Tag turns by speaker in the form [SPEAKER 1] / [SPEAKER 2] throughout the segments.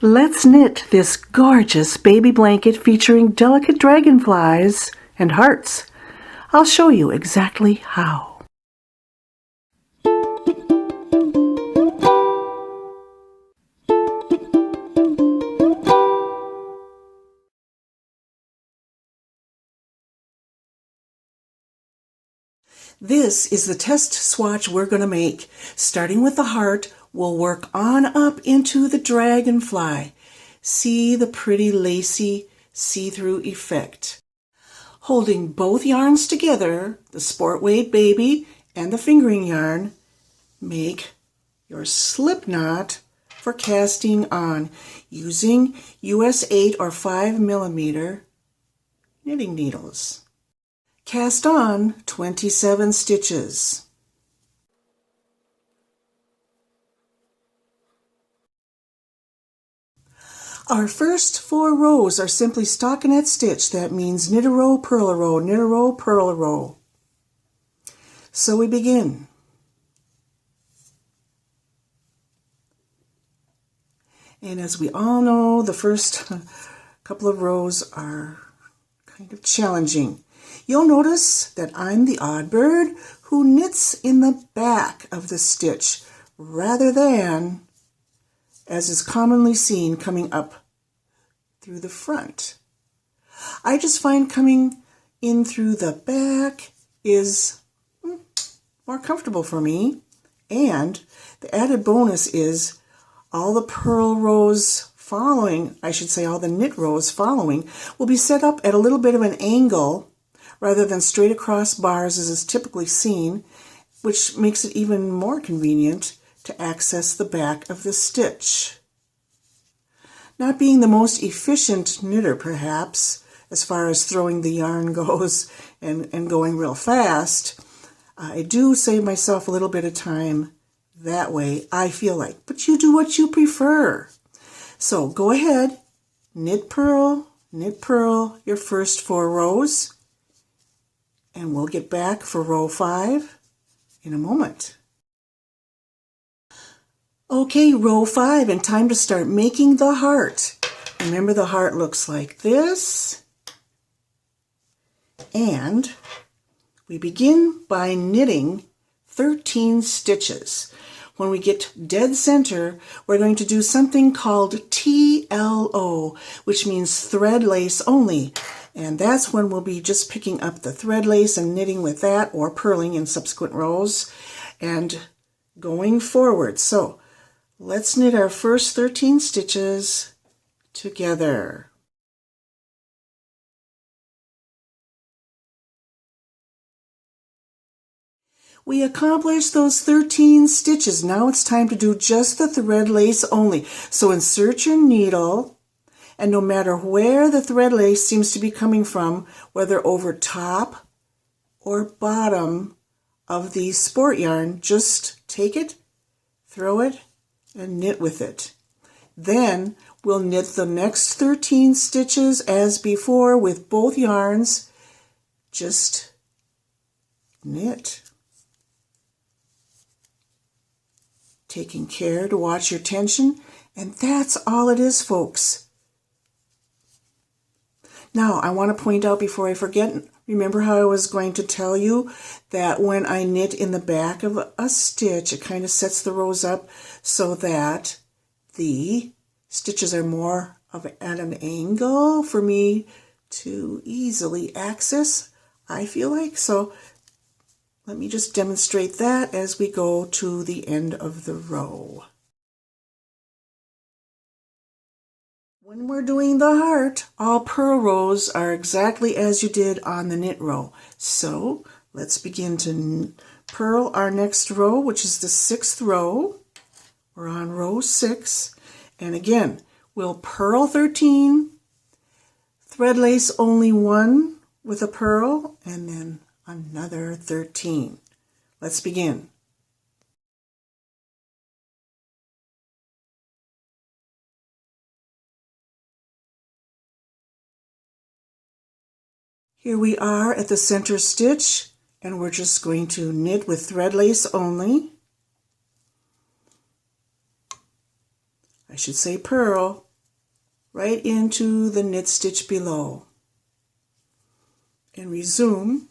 [SPEAKER 1] Let's knit this gorgeous baby blanket featuring delicate dragonflies and hearts. I'll show you exactly how. This is the test swatch we're going to make. Starting with the heart, we'll work on up into the dragonfly. See the pretty lacy see-through effect. Holding both yarns together, the sport weight baby and the fingering yarn, make your slip knot for casting on using US 8 or 5 millimeter knitting needles. Cast on 27 stitches. Our first 4 rows are simply stockinette stitch. That means knit a row, purl a row, knit a row, purl a row. So we begin. And as we all know, the first couple of rows are kind of challenging. You'll notice that I'm the odd bird who knits in the back of the stitch rather than, as is commonly seen, coming up through the front. I just find coming in through the back is more comfortable for me. And the added bonus is all the purl rows following, I should say all the knit rows following, will be set up at a little bit of an angle rather than straight across bars as is typically seen, which makes it even more convenient to access the back of the stitch. Not being the most efficient knitter, perhaps, as far as throwing the yarn goes and going real fast, I do save myself a little bit of time that way, I feel like. But you do what you prefer. So go ahead, knit purl, your first 4 rows, and we'll get back for row 5 in a moment. Okay, row 5, and time to start making the heart. Remember, the heart looks like this. And we begin by knitting 13 stitches. When we get dead center, we're going to do something called TLO, which means thread lace only. And that's when we'll be just picking up the thread lace and knitting with that, or purling in subsequent rows and going forward. So let's knit our first 13 stitches together. We accomplished those 13 stitches. Now it's time to do just the thread lace only. So insert your needle, and no matter where the thread lace seems to be coming from, whether over top or bottom of the sport yarn, just take it, throw it, and knit with it. Then we'll knit the next 13 stitches as before with both yarns. Just knit. Taking care to watch your tension, and that's all it is, folks. Now, I want to point out before I forget, remember how I was going to tell you that when I knit in the back of a stitch, it kind of sets the rows up so that the stitches are more at an angle for me to easily access, I feel like. So let me just demonstrate that as we go to the end of the row. When we're doing the heart, all purl rows are exactly as you did on the knit row. So let's begin to purl our next row, which is the 6th row. We're on row 6. And again, we'll purl 13, thread lace only 1 with a purl, and then another 13. Let's begin. Here we are at the center stitch, and we're just going to knit with thread lace only. I should say purl. right into the knit stitch below. And resume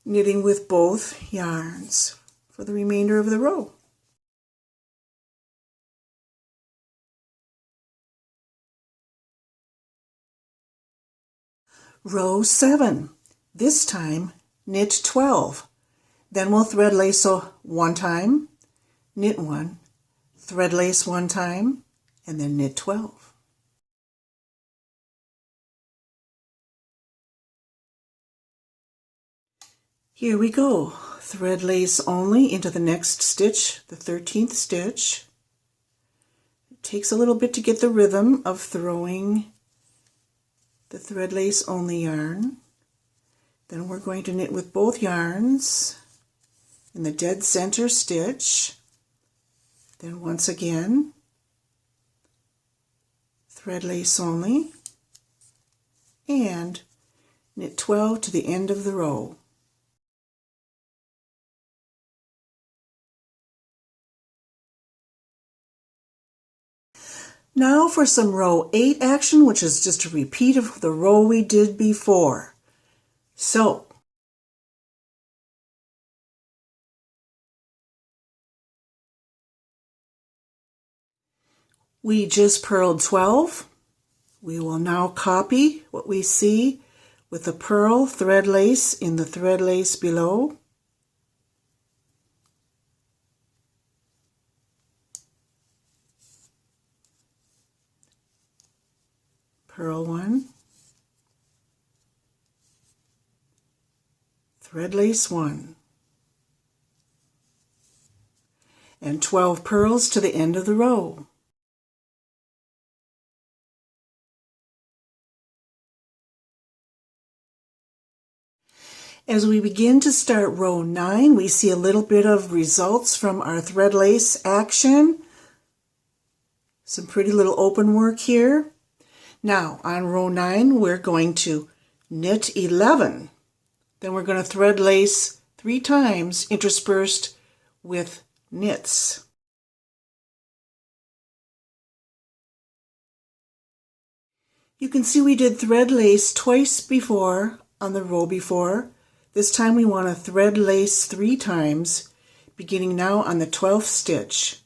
[SPEAKER 1] knitting with both yarns for the remainder of the row. Row 7. This time knit 12. Then we'll thread lace one time, knit 1, thread lace one time, and then knit 12. Here we go. Thread lace only into the next stitch, the 13th stitch. It takes a little bit to get the rhythm of throwing the thread lace only yarn. Then we're going to knit with both yarns in the dead center stitch. Then once again, thread lace only, and knit 12 to the end of the row. Now for some row 8 action, which is just a repeat of the row we did before. So, we just purled 12. We will now copy what we see with the purl thread lace in the thread lace below. Purl 1, thread lace 1, and 12 purls to the end of the row. As we begin to start row 9, we see a little bit of results from our thread lace action. Some pretty little open work here. Now, on row 9, we're going to knit 11. Then we're going to thread lace 3 times, interspersed with knits. You can see we did thread lace twice before on the row before. This time we want to thread lace 3 times, beginning now on the 12th stitch.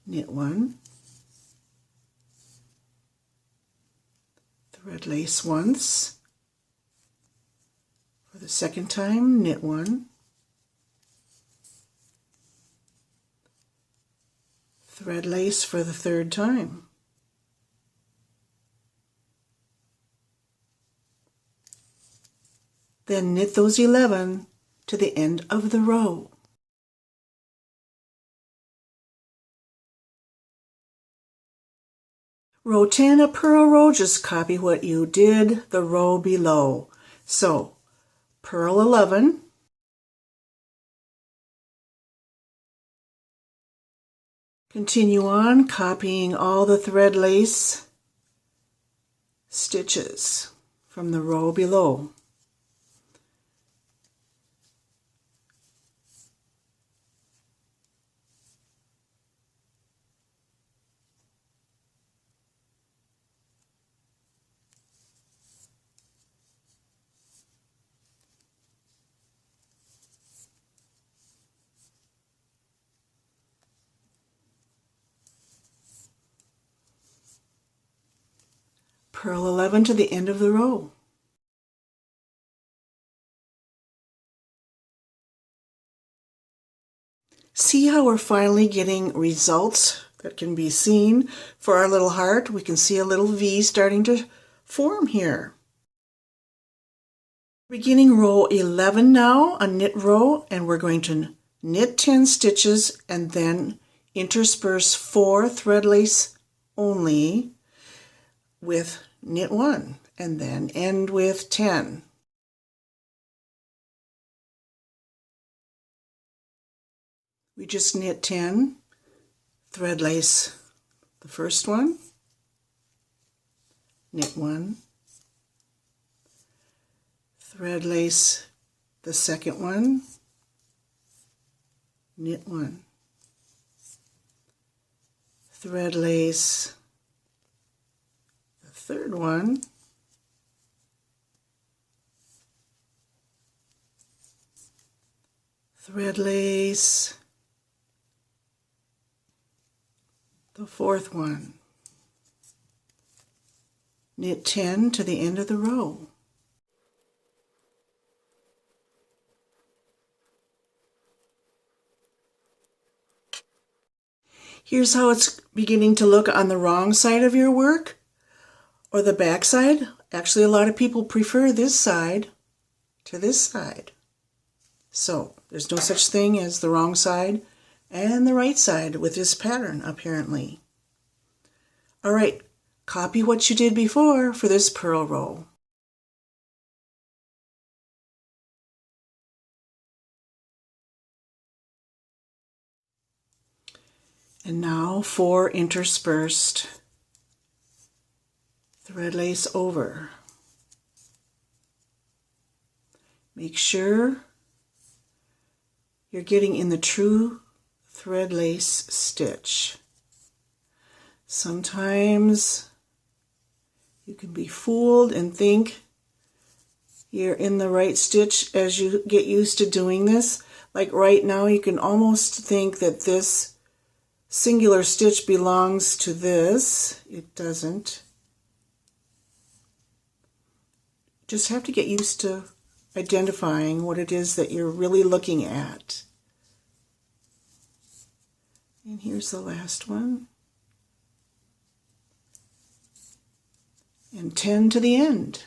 [SPEAKER 1] Knit 1, thread lace once. For the second time, knit 1, thread lace for the third time. Then knit those 11 to the end of the row. Row 10, a purl row, just copy what you did the row below. So, purl 11, continue on copying all the thread lace stitches from the row below. Purl 11 to the end of the row. See how we're finally getting results that can be seen for our little heart? We can see a little V starting to form here. Beginning row 11 now, a knit row, and we're going to knit 10 stitches and then intersperse 4 thread lace only with knit 1 and then end with 10. We just knit 10, thread lace the first one, knit 1, thread lace the second one, knit one, thread lace the third one, thread lace the fourth one, knit 10 to the end of the row. Here's how it's beginning to look on the wrong side of your work, or the back side. Actually, a lot of people prefer this side to this side. So there's no such thing as the wrong side and the right side with this pattern, apparently. All right, copy what you did before for this purl row. And now 4 interspersed thread lace over. Make sure you're getting in the true thread lace stitch. Sometimes you can be fooled and think you're in the right stitch as you get used to doing this. Like right now, you can almost think that this singular stitch belongs to this. It doesn't. Just have to get used to identifying what it is that you're really looking at. And here's the last one. And 10 to the end.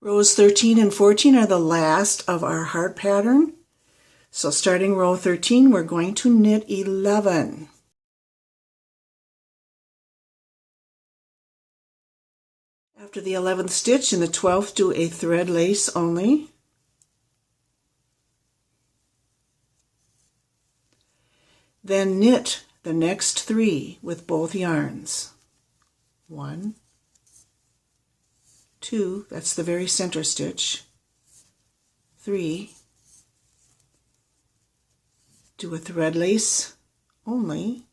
[SPEAKER 1] Rows 13 and 14 are the last of our heart pattern. So starting row 13, we're going to knit 11. After the 11th stitch in the 12th, do a thread lace only. Then knit the next 3 with both yarns. 1, 2, that's the very center stitch, 3, do a thread lace only,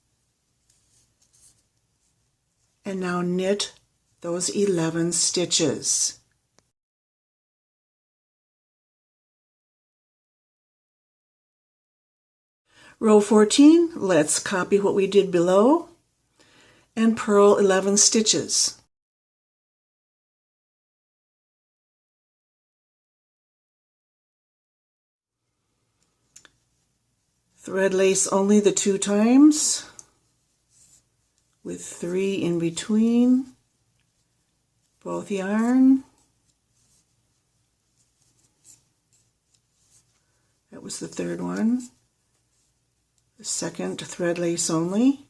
[SPEAKER 1] and now knit those 11 stitches. Row 14, let's copy what we did below and purl 11 stitches. Thread lace only the 2 times with 3 in between both yarn. That was the third one. The second, thread lace only.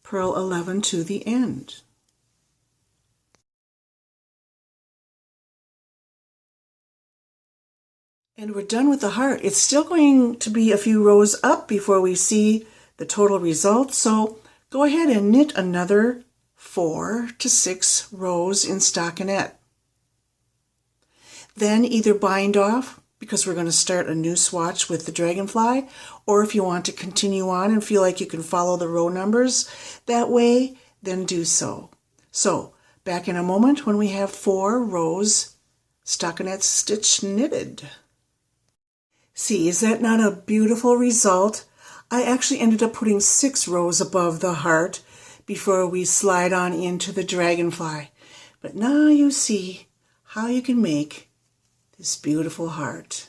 [SPEAKER 1] Purl 11 to the end. And we're done with the heart. It's still going to be a few rows up before we see the total result, so go ahead and knit another 4 to 6 rows in stockinette. Then either bind off, because we're going to start a new swatch with the Dragonfly, or if you want to continue on and feel like you can follow the row numbers that way, then do so. So, back in a moment when we have 4 rows stockinette stitch knitted. See, is that not a beautiful result? I actually ended up putting 6 rows above the heart before we slide on into the Dragonfly. But now you see how you can make this beautiful heart.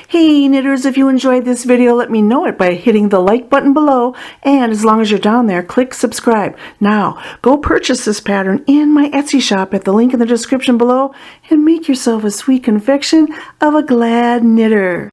[SPEAKER 1] Hey knitters, if you enjoyed this video, let me know it by hitting the like button below, and as long as you're down there, click subscribe. Now, go purchase this pattern in my Etsy shop at the link in the description below and make yourself a sweet confection of a glad knitter.